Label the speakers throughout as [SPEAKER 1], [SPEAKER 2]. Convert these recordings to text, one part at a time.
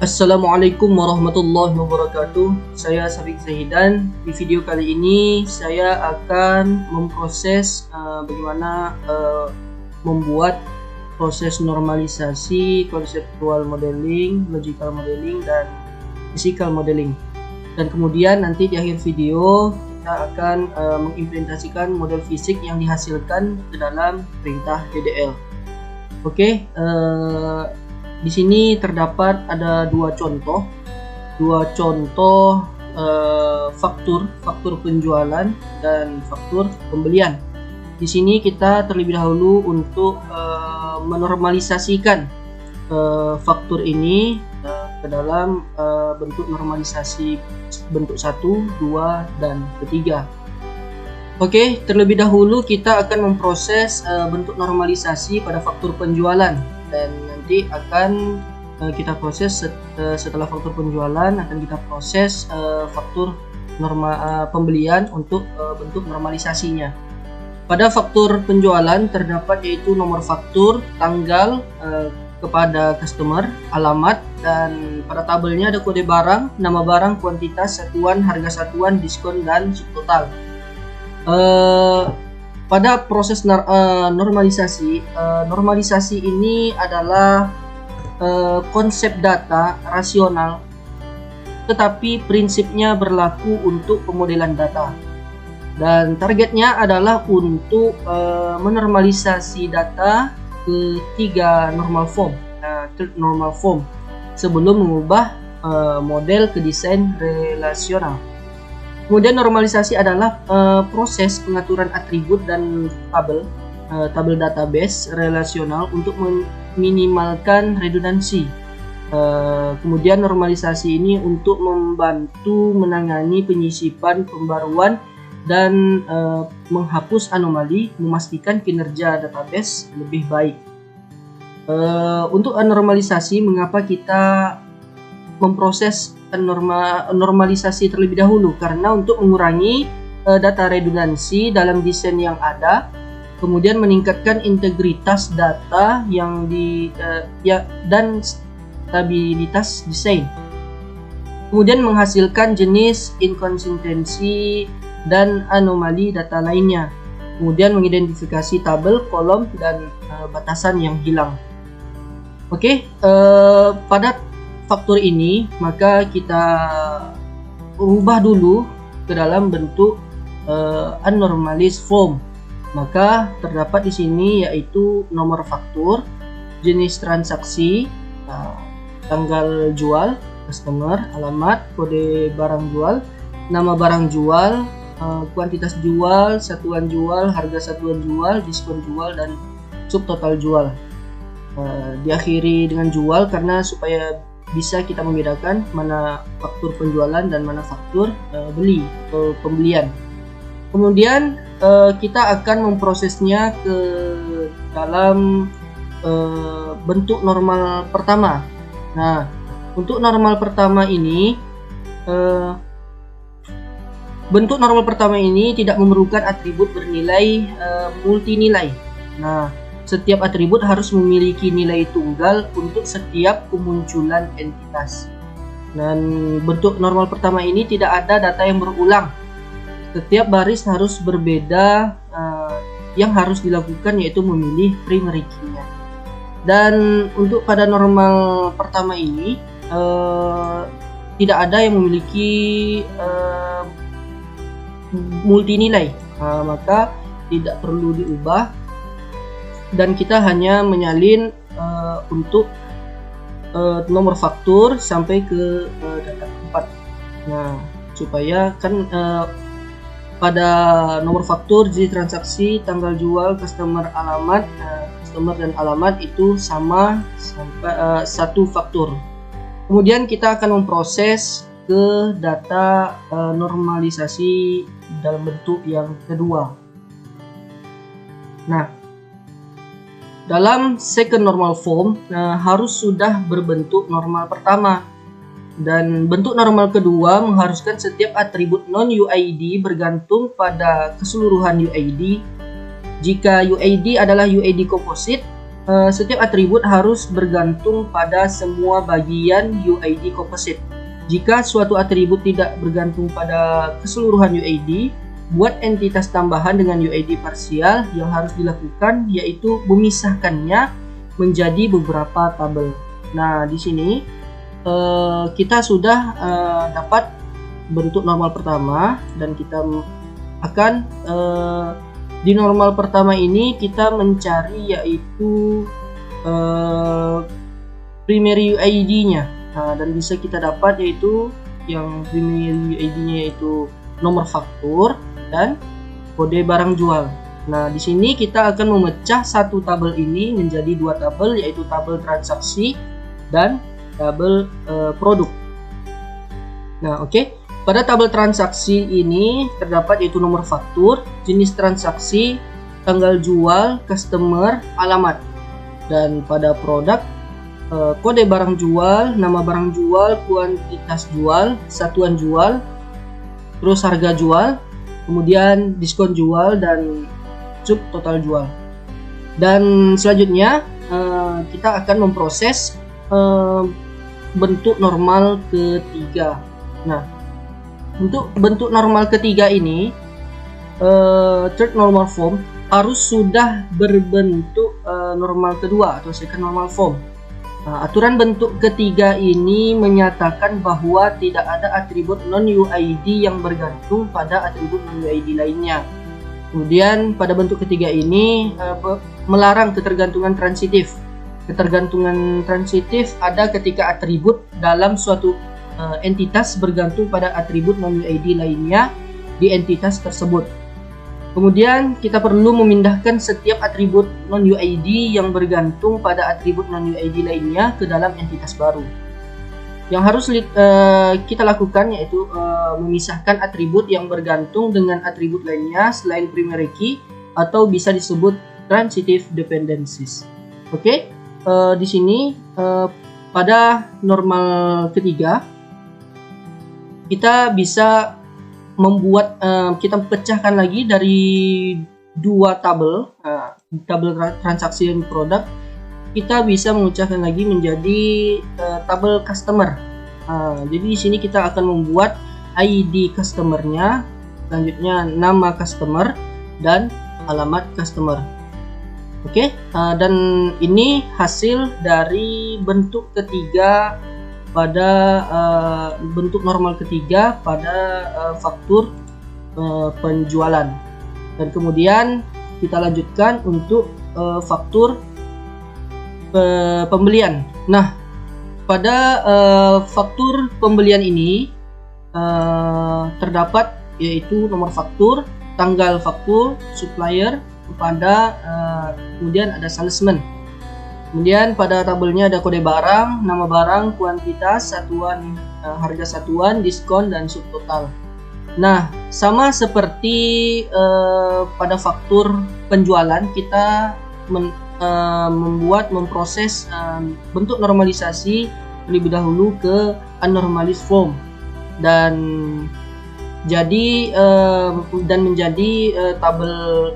[SPEAKER 1] Assalamualaikum warahmatullahi wabarakatuh. Saya Syafiq Zahidan. Di video kali ini saya akan memproses bagaimana membuat proses normalisasi conceptual modeling, logical modeling, dan physical modeling. Dan kemudian nanti di akhir video kita akan mengimplementasikan model fisik yang dihasilkan ke dalam perintah DDL. Oke. Di sini terdapat ada dua contoh faktur penjualan dan faktur pembelian. Di sini kita terlebih dahulu untuk menormalisasikan faktur ini ke dalam bentuk normalisasi bentuk 1, 2, dan ketiga. Oke, terlebih dahulu kita akan memproses bentuk normalisasi pada faktur penjualan, dan nanti akan kita proses setelah faktur penjualan akan kita proses faktur pembelian untuk bentuk normalisasinya. Pada faktur penjualan terdapat yaitu nomor faktur, tanggal kepada customer, alamat, dan pada tabelnya ada kode barang, nama barang, kuantitas, satuan, harga satuan, diskon, dan subtotal. Pada proses normalisasi ini adalah konsep data rasional, tetapi prinsipnya berlaku untuk pemodelan data, dan targetnya adalah untuk menormalisasi data ke tiga normal form sebelum mengubah model ke desain relasional. Kemudian normalisasi adalah proses pengaturan atribut dan tabel database relasional untuk meminimalkan redundansi. Kemudian normalisasi ini untuk membantu menangani penyisipan, pembaruan, dan menghapus anomali, memastikan kinerja database lebih baik. Untuk normalisasi, mengapa kita memproses normalisasi terlebih dahulu? Karena untuk mengurangi data redundansi dalam desain yang ada, kemudian meningkatkan integritas data yang dan stabilitas desain, kemudian menghasilkan jenis inkonsistensi dan anomali data lainnya, kemudian mengidentifikasi tabel, kolom, dan batasan yang hilang. Oke, pada faktur ini maka kita ubah dulu ke dalam bentuk unnormalized form. Maka terdapat di sini yaitu nomor faktur, jenis transaksi, tanggal jual, customer, alamat, kode barang jual, nama barang jual, kuantitas jual, satuan jual, harga satuan jual, diskon jual, dan subtotal jual. Diakhiri dengan jual karena supaya bisa kita membedakan mana faktur penjualan dan mana faktur beli atau pembelian. Kemudian kita akan memprosesnya ke dalam bentuk normal pertama. Nah, untuk normal pertama ini bentuk normal pertama ini tidak memerlukan atribut bernilai multinilai. Nah, setiap atribut harus memiliki nilai tunggal untuk setiap kemunculan entitas. Dan bentuk normal pertama ini tidak ada data yang berulang. Setiap baris harus berbeda. Yang harus dilakukan yaitu memilih primary key-nya. Dan untuk pada normal pertama ini tidak ada yang memiliki multinilai, maka tidak perlu diubah. Dan kita hanya menyalin untuk nomor faktur sampai ke data 4. Nah, supaya kan pada nomor faktur, jenis transaksi, tanggal jual, customer, alamat, customer dan alamat itu sama sampai satu faktur. Kemudian kita akan memproses ke data normalisasi dalam bentuk yang kedua. Nah, dalam second normal form harus sudah berbentuk normal pertama, dan bentuk normal kedua mengharuskan setiap atribut non-UID bergantung pada keseluruhan UID. Jika UID adalah UID komposit, setiap atribut harus bergantung pada semua bagian UID composite. Jika suatu atribut tidak bergantung pada keseluruhan UID, buat entitas tambahan dengan UID parsial yang harus dilakukan yaitu memisahkannya menjadi beberapa tabel. Nah, di sini kita sudah dapat bentuk normal pertama, dan kita akan di normal pertama ini kita mencari yaitu primary UID-nya. Nah, dan bisa kita dapat yaitu yang primary UID-nya yaitu nomor faktur dan kode barang jual. Nah, di sini kita akan memecah satu tabel ini menjadi dua tabel, yaitu tabel transaksi dan tabel produk. Nah, oke. Pada tabel transaksi ini terdapat yaitu nomor faktur, jenis transaksi, tanggal jual, customer, alamat. Dan pada produk, kode barang jual, nama barang jual, kuantitas jual, satuan jual, terus harga jual, kemudian diskon jual dan subtotal jual. Dan selanjutnya kita akan memproses bentuk normal ketiga. Nah, untuk bentuk normal ketiga ini, third normal form harus sudah berbentuk normal kedua atau second normal form. Nah, aturan bentuk ketiga ini menyatakan bahwa tidak ada atribut non-UID yang bergantung pada atribut non-UID lainnya. Kemudian pada bentuk ketiga ini melarang ketergantungan transitif. Ketergantungan transitif ada ketika atribut dalam suatu entitas bergantung pada atribut non-UID lainnya di entitas tersebut. Kemudian kita perlu memindahkan setiap atribut non-UID yang bergantung pada atribut non-UID lainnya ke dalam entitas baru. Yang harus kita lakukan yaitu memisahkan atribut yang bergantung dengan atribut lainnya selain primary key, atau bisa disebut transitive dependencies. Oke, di sini pada normal ketiga kita bisa membuat kita pecahkan lagi dari dua tabel, tabel transaksi dan produk. Kita bisa memecahkan lagi menjadi tabel customer. Jadi di sini kita akan membuat ID customernya, selanjutnya nama customer dan alamat customer. Oke, dan ini hasil dari bentuk ketiga pada bentuk normal ketiga pada faktur penjualan. Dan kemudian kita lanjutkan untuk faktur pembelian. Nah, pada faktur pembelian ini terdapat yaitu nomor faktur, tanggal faktur, supplier, kepada kemudian ada salesman. Kemudian pada tabelnya ada kode barang, nama barang, kuantitas, satuan, harga satuan, diskon, dan subtotal. Nah, sama seperti pada faktur penjualan, kita memproses bentuk normalisasi terlebih dahulu ke unnormalized form, dan menjadi tabel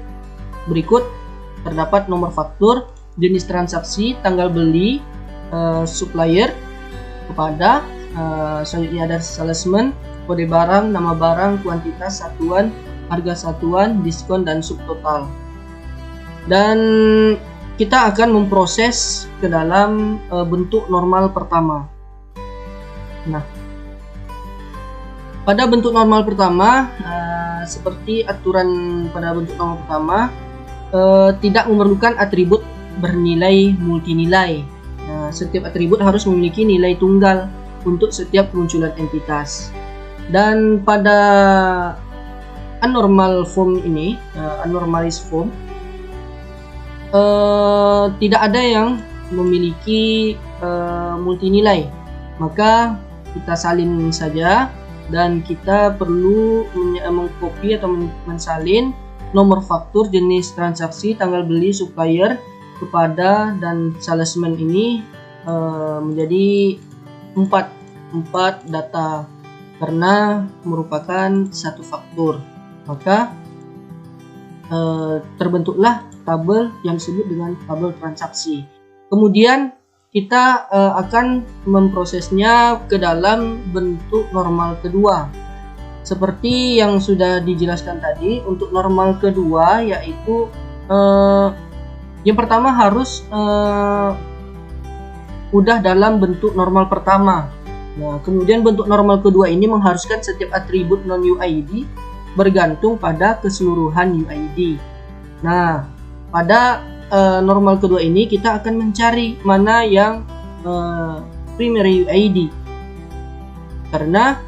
[SPEAKER 1] berikut terdapat nomor faktur, jenis transaksi, tanggal beli, supplier, kepada, selanjutnya ada salesman, kode barang, nama barang, kuantitas, satuan, harga satuan, diskon, dan subtotal. Dan kita akan memproses ke dalam bentuk normal pertama. Nah, pada bentuk normal pertama, seperti aturan pada bentuk normal pertama, tidak memerlukan atribut bernilai multinilai. Nah, setiap atribut harus memiliki nilai tunggal untuk setiap kemunculan entitas. Dan pada unnormal form ini, unnormalized form, tidak ada yang memiliki multinilai, maka kita salin saja, dan kita perlu mengcopy atau mensalin nomor faktur, jenis transaksi, tanggal beli, supplier, kepada, dan salesman ini menjadi 4 data karena merupakan satu faktur. Maka terbentuklah tabel yang disebut dengan tabel transaksi. Kemudian kita akan memprosesnya ke dalam bentuk normal kedua. Seperti yang sudah dijelaskan tadi, untuk normal kedua yaitu yang pertama harus udah dalam bentuk normal pertama. Nah, kemudian bentuk normal kedua ini mengharuskan setiap atribut non-UID bergantung pada keseluruhan UID. Nah, pada normal kedua ini kita akan mencari mana yang primary UID, karena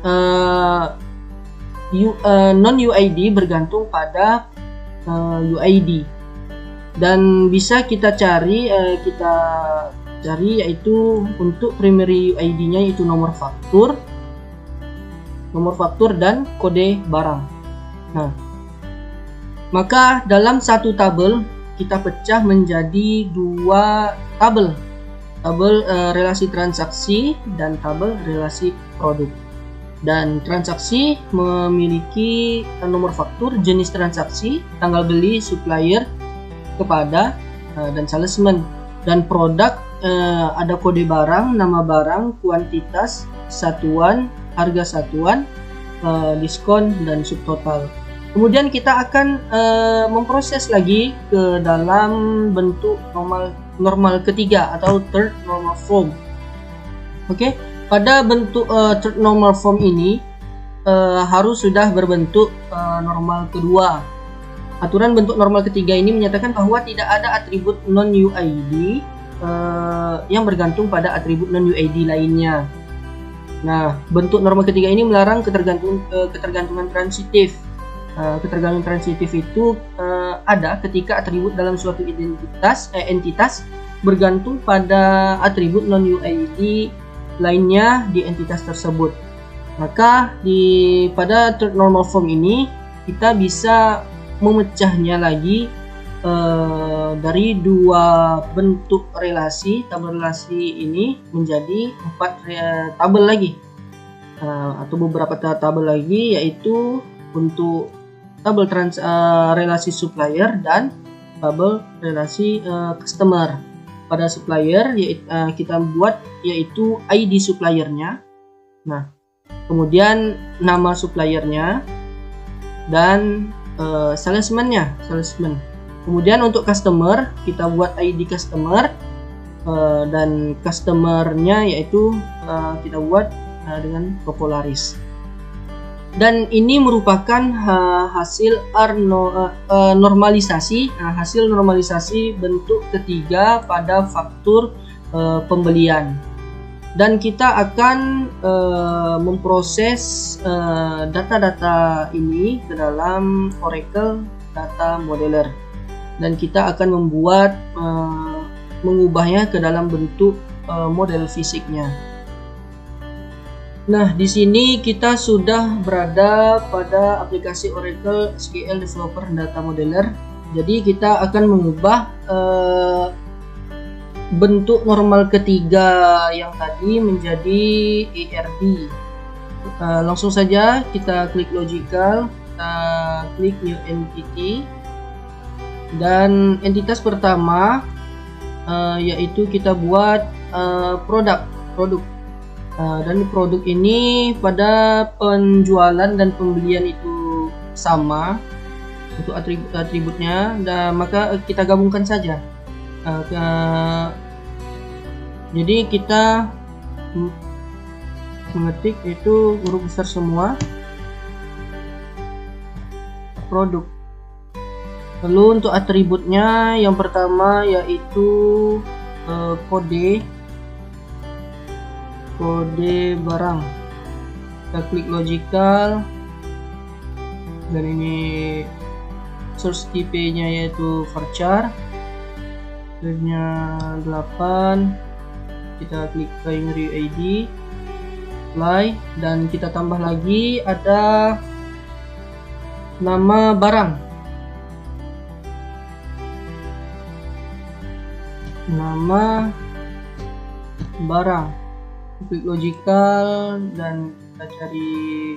[SPEAKER 1] non-UID bergantung pada UID, dan bisa kita cari yaitu untuk primary UID-nya yaitu nomor faktur dan kode barang. Nah, maka dalam satu tabel kita pecah menjadi dua tabel relasi transaksi dan tabel relasi produk. Dan transaksi memiliki nomor faktur, jenis transaksi, tanggal beli, supplier, kepada, dan salesman. Dan produk ada kode barang, nama barang, kuantitas, satuan, harga satuan, diskon, dan subtotal. Kemudian kita akan memproses lagi ke dalam bentuk normal ketiga atau third normal form. Oke, pada bentuk third normal form ini harus sudah berbentuk normal kedua. Aturan bentuk normal ketiga ini menyatakan bahwa tidak ada atribut non-UID yang bergantung pada atribut non-UID lainnya. Nah, bentuk normal ketiga ini melarang ketergantungan transitif. Ketergantungan transitif itu ada ketika atribut dalam suatu entitas bergantung pada atribut non-UID lainnya di entitas tersebut. Maka pada third normal form ini kita bisa memecahnya lagi dari dua bentuk relasi, tabel relasi ini menjadi 4 tabel lagi, atau beberapa tabel lagi, yaitu untuk tabel relasi supplier dan tabel relasi customer. Pada supplier kita buat yaitu ID suppliernya, nah kemudian nama suppliernya dan salesman. Kemudian untuk customer kita buat ID customer dan customernya yaitu kita buat dengan Popularis. Dan ini merupakan hasil normalisasi, hasil normalisasi bentuk ketiga pada faktur pembelian. Dan kita akan memproses data-data ini ke dalam Oracle Data Modeler, dan kita akan membuat mengubahnya ke dalam bentuk model fisiknya. Nah, di sini kita sudah berada pada aplikasi Oracle SQL Developer Data Modeler. Jadi kita akan mengubah bentuk normal ketiga yang tadi menjadi ARD. Langsung saja kita klik logical, kita klik new entity, dan entitas pertama yaitu kita buat produk. Dan produk ini pada penjualan dan pembelian itu sama untuk atributnya, dan maka kita gabungkan saja. Jadi kita mengetik itu huruf besar semua, produk. Lalu untuk atributnya yang pertama yaitu kode barang. Kita klik logical, dan ini source type-nya yaitu varchar, nya 8. Kita klik primary ID, apply, dan kita tambah lagi ada nama barang. Klik logical dan kita cari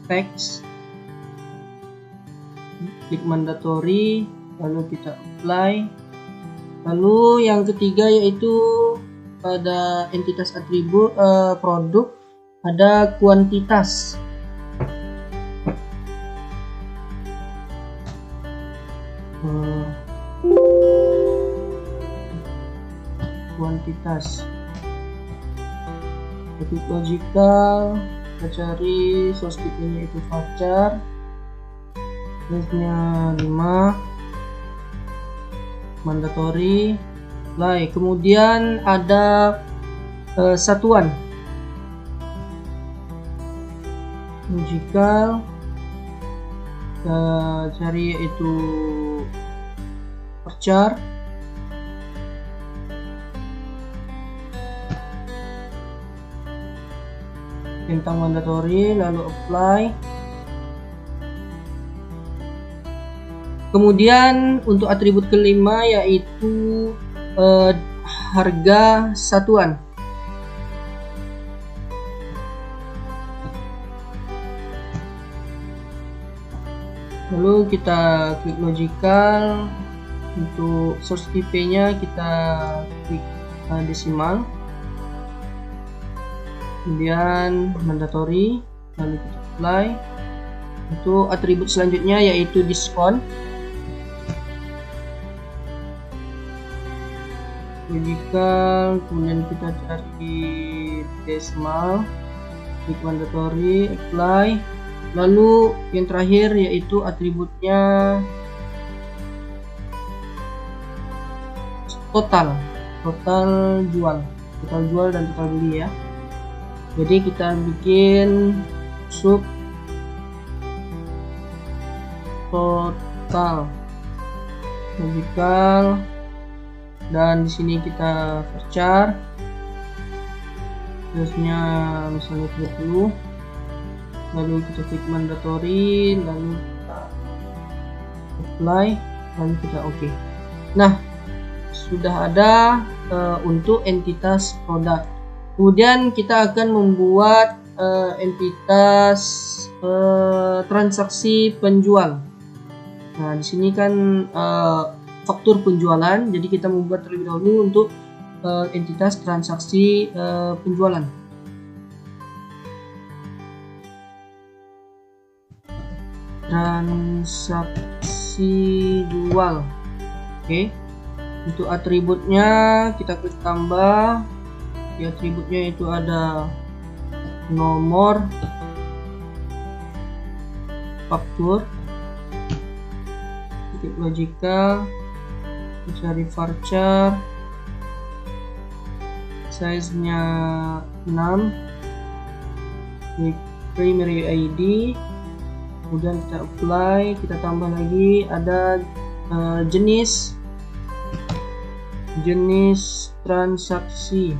[SPEAKER 1] text, klik mandatory, lalu kita apply. Lalu yang ketiga yaitu pada entitas atribut produk ada kuantitas. Kuantitas. Klik logical, kita cari source type-nya itu varchar, size-nya 5, mandatory, apply. Kemudian ada satuan, logical, kita cari yaitu varchar, tentang mandatory, lalu apply. Kemudian untuk atribut kelima yaitu harga satuan. Lalu kita klik logical, untuk source type-nya kita klik desimal. Kemudian mandatory, lalu kita apply. Untuk atribut selanjutnya yaitu diskon. Logical, kemudian kita cari decimal, klik mandatory, apply. Lalu yang terakhir yaitu atributnya total jual, total jual dan total beli ya. Jadi kita bikin sub total logical, dan di sini kita varchar, size-nya misalnya 30, lalu kita klik mandatory, lalu kita apply, lalu kita oke. Nah, sudah ada untuk entitas produk. Kemudian kita akan membuat entitas transaksi penjual. Nah, di sini kan faktur penjualan, jadi kita membuat terlebih dahulu untuk entitas transaksi penjualan. Transaksi jual. Oke. Untuk atributnya kita klik tambah. Di atributnya itu ada nomor faktur, klik logical, cari varchar, size-nya 6, klik primary ID, kemudian kita apply, kita tambah lagi ada jenis transaksi.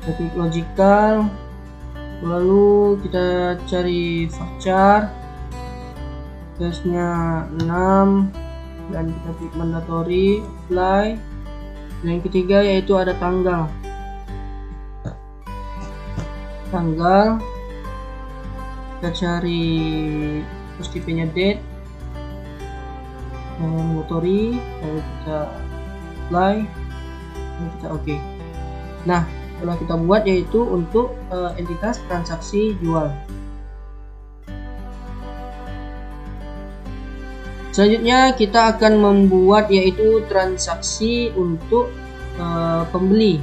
[SPEAKER 1] Klik logical, lalu kita cari varchar, size-nya 6, dan kita klik mandatory, apply. Dan yang ketiga yaitu ada tanggal, kita cari terus tipenya date, mandatory, lalu kita apply, lalu kita oke. Nah, telah kita buat yaitu untuk entitas transaksi jual. Selanjutnya kita akan membuat yaitu transaksi untuk pembeli,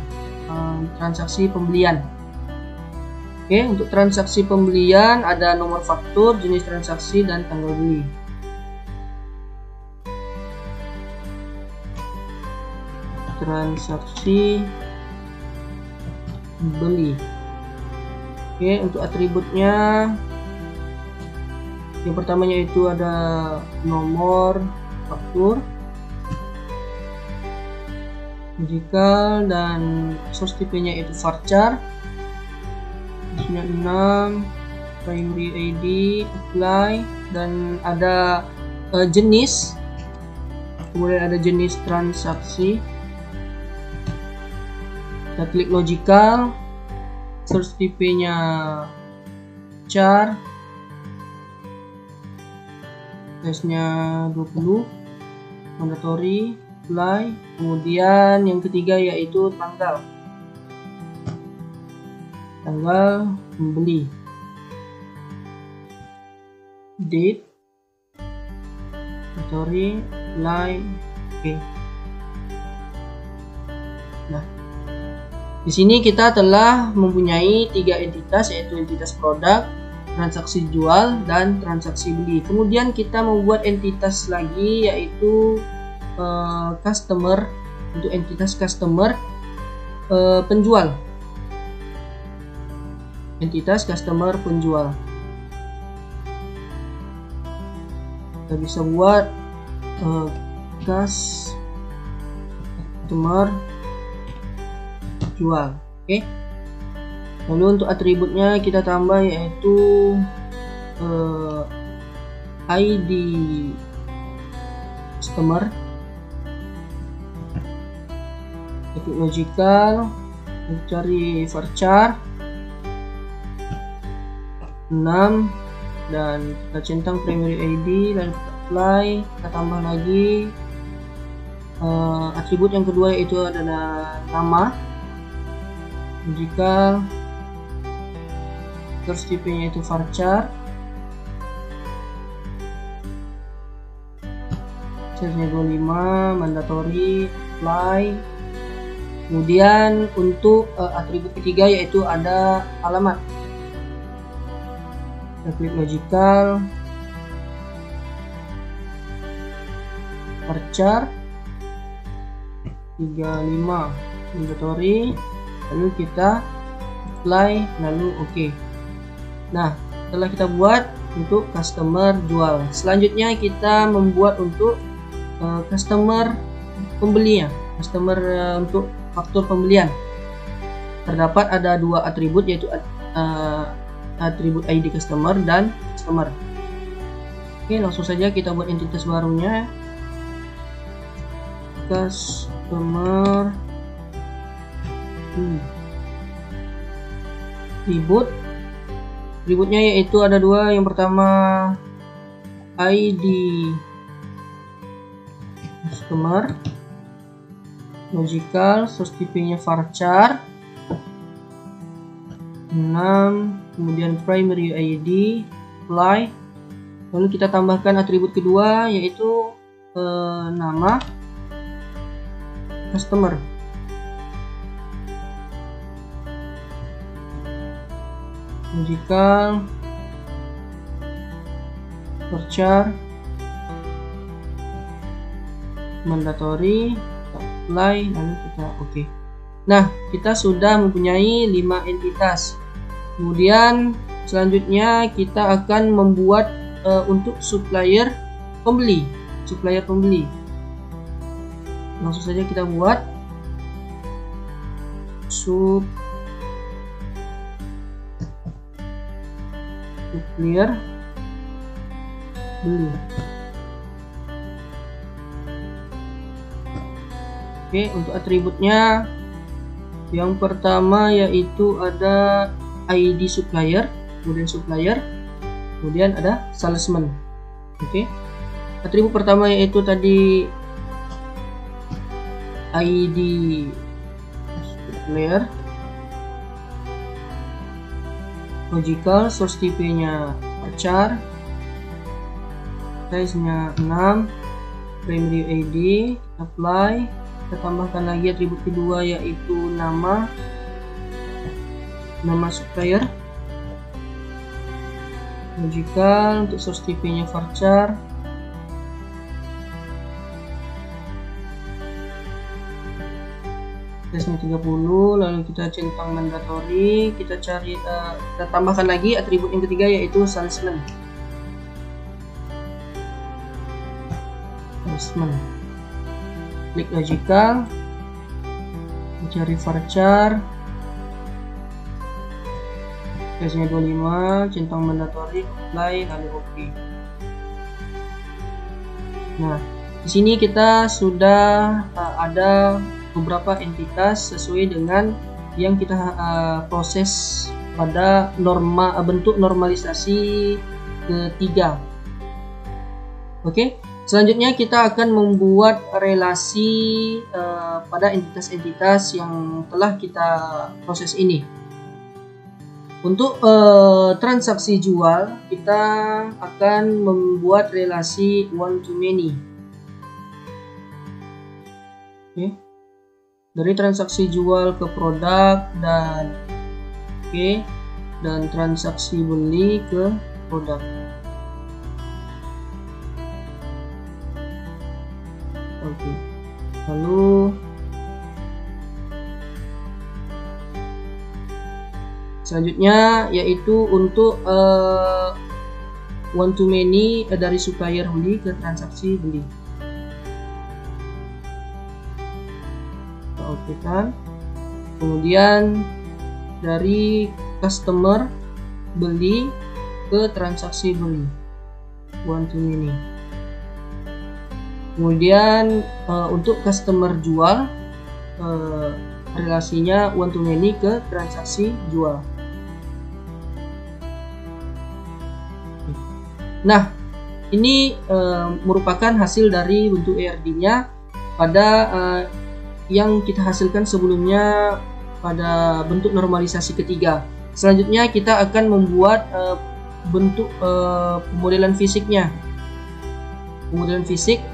[SPEAKER 1] transaksi pembelian. Oke, untuk transaksi pembelian ada nomor faktur, jenis transaksi, dan tanggal beli. Transaksi beli. Oke, untuk atributnya yang pertamanya itu ada nomor faktur, logical, dan source type-nya itu varchar, isinya 6, primary ID, apply, dan ada jenis, kemudian ada jenis transaksi. Kita klik logical, source type-nya char, size-nya 20, mandatory, apply. Kemudian yang ketiga yaitu tanggal pembeli, date, mandatory, apply, oke. Nah, di sini kita telah mempunyai 3 entitas, yaitu entitas produk, transaksi jual, dan transaksi beli. Kemudian kita membuat entitas lagi, yaitu customer. Untuk entitas customer, penjual, entitas customer penjual. Kita bisa buat customer jual. Oke. Lalu untuk atributnya kita tambah, yaitu ID customer, ikut logical, cari varchar 6 dan kita centang primary ID, lalu kita apply. Kita tambah lagi atribut yang kedua, yaitu adalah nama, logical, terus tipenya itu varchar, size-nya 25, mandatory, apply. Kemudian untuk atribut ketiga, yaitu ada alamat. Kita klik logical, varchar 35, mandatory, lalu kita apply, lalu oke. Nah, setelah kita buat untuk customer jual, selanjutnya kita membuat untuk customer pembelinya, untuk faktur pembelian. Terdapat ada 2 atribut, yaitu atribut ID customer dan customer. Oke, langsung saja kita buat entitas barunya, customer atributnya yaitu ada 2. Yang pertama ID customer, logical, source tipenya varchar 6, kemudian primary ID, apply. Lalu kita tambahkan atribut kedua, yaitu nama customer, logical, varchar, mandatory, apply, lalu kita oke. Nah, kita sudah mempunyai 5 entitas. Kemudian selanjutnya kita akan membuat untuk supplier pembeli. Langsung saja kita buat supplier beli. Oke, untuk atributnya yang pertama yaitu ada ID supplier, kemudian ada salesman. Oke. Atribut pertama yaitu tadi ID supplier, logical, source tipenya varchar, size-nya 6, primary ID, apply. Kita tambahkan lagi atribut kedua yaitu nama supplier, logical, untuk source tipenya varchar, size-nya 30, lalu kita centang mandatory. Kita cari kita tambahkan lagi atribut yang ketiga yaitu salesman. Klik logical, mencari varchar, size-nya 25, centang mandatory, apply, lalu oke. Nah, di sini kita sudah ada beberapa entitas sesuai dengan yang kita proses pada bentuk normalisasi ketiga. Oke, selanjutnya kita akan membuat relasi pada entitas-entitas yang telah kita proses ini. Untuk transaksi jual, kita akan membuat relasi one to many. Oke. Dari transaksi jual ke produk dan dan transaksi beli ke produk. Oke. Lalu selanjutnya yaitu untuk one to many dari supplier beli ke transaksi beli. Kita oke kan. Kemudian dari customer beli ke transaksi beli, one to many. Kemudian untuk customer jual, relasinya one to many ke transaksi jual. Nah, ini merupakan hasil dari bentuk ERD-nya pada yang kita hasilkan sebelumnya pada bentuk normalisasi ketiga. Selanjutnya kita akan membuat bentuk pemodelan fisiknya. Pemodelan fisik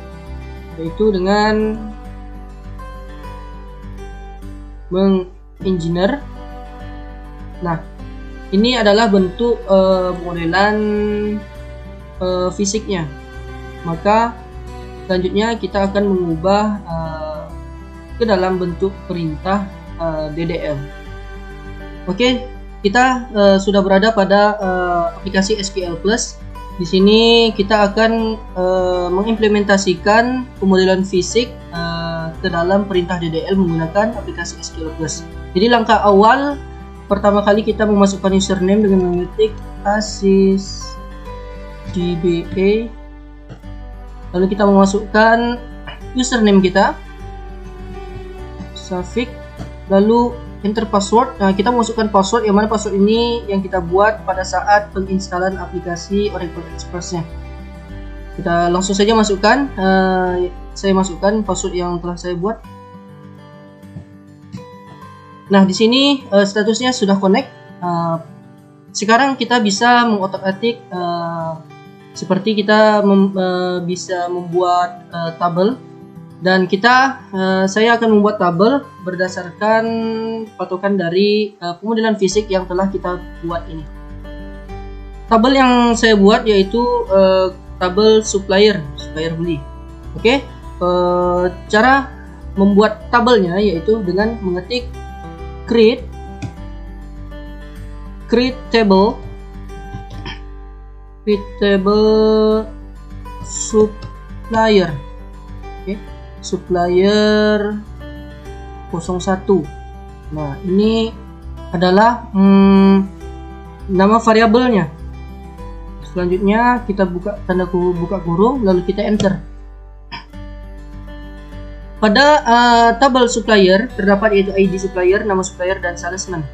[SPEAKER 1] yaitu dengan mengengineer. Nah, ini adalah bentuk modelan fisiknya. Maka selanjutnya kita akan mengubah ke dalam bentuk perintah DDL. Oke, kita sudah berada pada aplikasi SQL Plus. Di sini kita akan mengimplementasikan pemodelan fisik ke dalam perintah DDL menggunakan aplikasi SQL Plus. Jadi langkah awal pertama kali kita memasukkan username dengan mengetik ASYSDBA. Lalu kita memasukkan username kita, suffix, lalu enter password. Nah, kita memasukkan password yang mana password ini yang kita buat pada saat penginstalan aplikasi Oracle Express-nya. Kita langsung saja masukkan. Saya masukkan password yang telah saya buat. Nah, di sini statusnya sudah connect. Sekarang kita bisa mengotak-atik seperti kita bisa membuat tabel. Dan saya akan membuat tabel berdasarkan patokan dari pemodelan fisik yang telah kita buat ini. Tabel yang saya buat yaitu tabel supplier beli. Oke, cara membuat tabelnya yaitu dengan mengetik create table supplier. Oke. Supplier 01. Nah, ini adalah nama variabelnya. Selanjutnya kita buka tanda buka kurung, lalu kita enter. Pada tabel supplier terdapat yaitu ID supplier, nama supplier, dan salesman.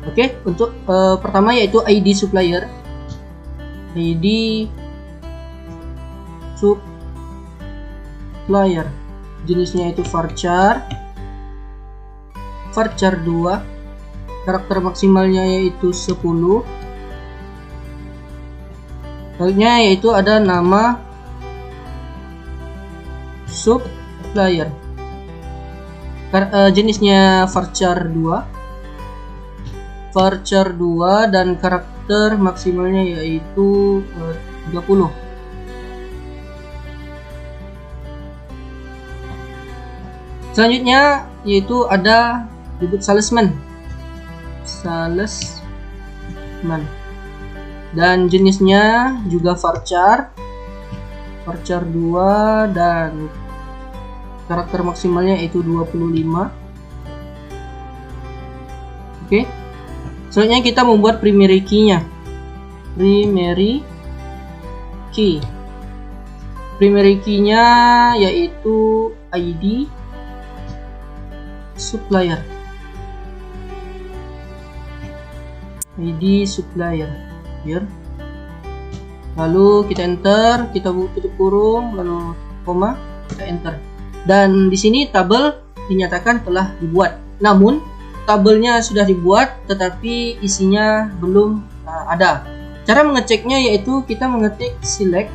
[SPEAKER 1] Oke, untuk pertama yaitu ID supplier. ID supplier. Jenisnya itu varchar 2, karakter maksimalnya yaitu 10. Selanjutnya yaitu ada nama supplier, jenisnya varchar 2 dan karakter maksimalnya yaitu 30. Selanjutnya yaitu ada debut salesman dan jenisnya juga varchar 2 dan karakter maksimalnya yaitu 25. Oke. Selanjutnya kita membuat primary key-nya. Primary key-nya yaitu ID supplier. Here. lalu kita enter, kita tutup kurung, lalu koma, kita enter. Dan di sini tabel dinyatakan telah dibuat. Namun tabelnya sudah dibuat tetapi isinya belum ada. Cara mengeceknya yaitu kita mengetik select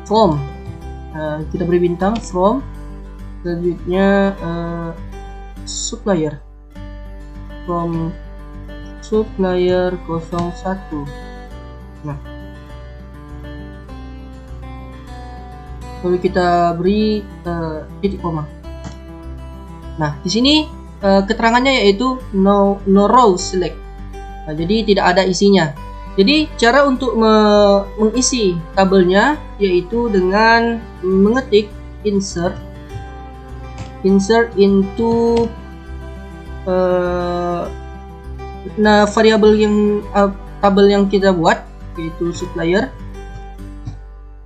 [SPEAKER 1] from, kita beri bintang from, selanjutnya supplier, from supplier 01. Nah, lalu kita beri titik koma. Nah, di sini keterangannya yaitu no row select. Nah, jadi tidak ada isinya. Jadi cara untuk mengisi tabelnya yaitu dengan mengetik insert into variabel yang tabel yang kita buat, yaitu supplier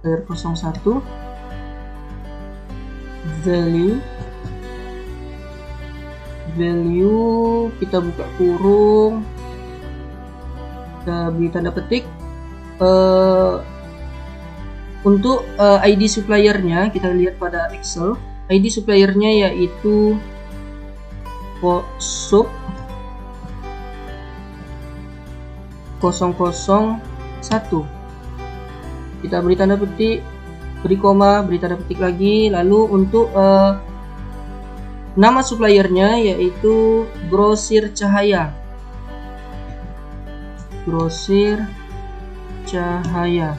[SPEAKER 1] 01 value, kita buka kurung, kita beri tanda petik. Untuk ID suppliernya kita lihat pada Excel. ID suppliernya yaitu sup 001. Kita beri tanda petik, beri koma, beri tanda petik lagi. Lalu untuk nama suppliernya yaitu Grosir Cahaya. Grosir Cahaya.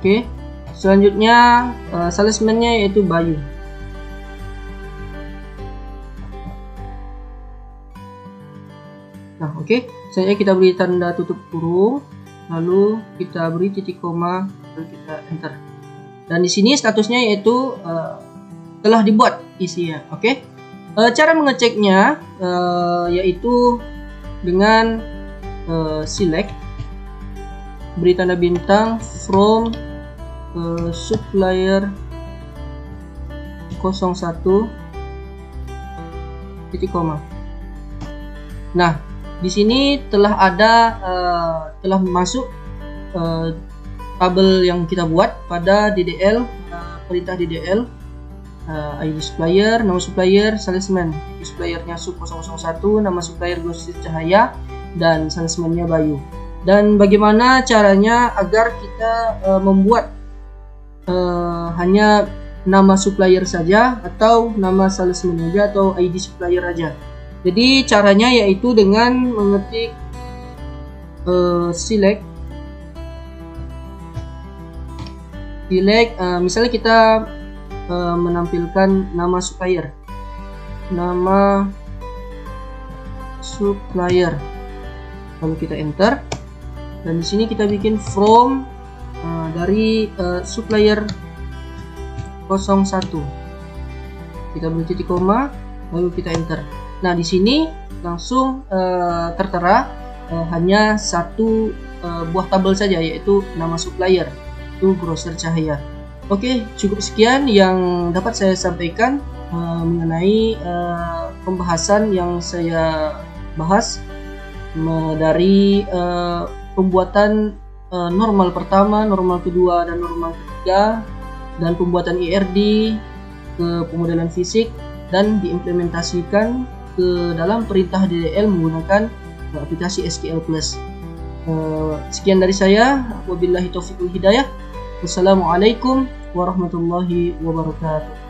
[SPEAKER 1] Oke, selanjutnya salesman-nya yaitu Bayu. Nah, oke, selanjutnya kita beri tanda tutup kurung, lalu kita beri titik koma, lalu kita enter. Dan di sini statusnya yaitu telah dibuat isinya. Oke, cara mengeceknya yaitu dengan select, beri tanda bintang from supplier 01 titik koma. Nah, di sini telah ada telah masuk tabel yang kita buat pada DDL, perintah DDL, ID supplier, nama supplier, salesman. ID suppliernya sub 001, nama supplier Grosir Cahaya, dan salesman-nya Bayu. Dan bagaimana caranya agar kita membuat hanya nama supplier saja, atau nama salesman saja, atau ID supplier aja. Jadi caranya yaitu dengan mengetik select, misalnya kita menampilkan nama supplier, lalu kita enter. Dan di sini kita bikin from dari supplier 01. Kita beri titik koma, lalu kita enter. Nah, di sini langsung tertera hanya satu buah tabel saja, yaitu nama supplier, itu Grosir Cahaya. Oke, cukup sekian yang dapat saya sampaikan mengenai pembahasan yang saya bahas dari pembuatan normal pertama, normal kedua, dan normal ketiga, dan pembuatan IRD ke pemodelan fisik dan diimplementasikan ke dalam perintah DDL menggunakan aplikasi SQL+. Sekian dari saya. Wabillahi taufiq wal hidayah. Wassalamualaikum warahmatullahi wabarakatuh.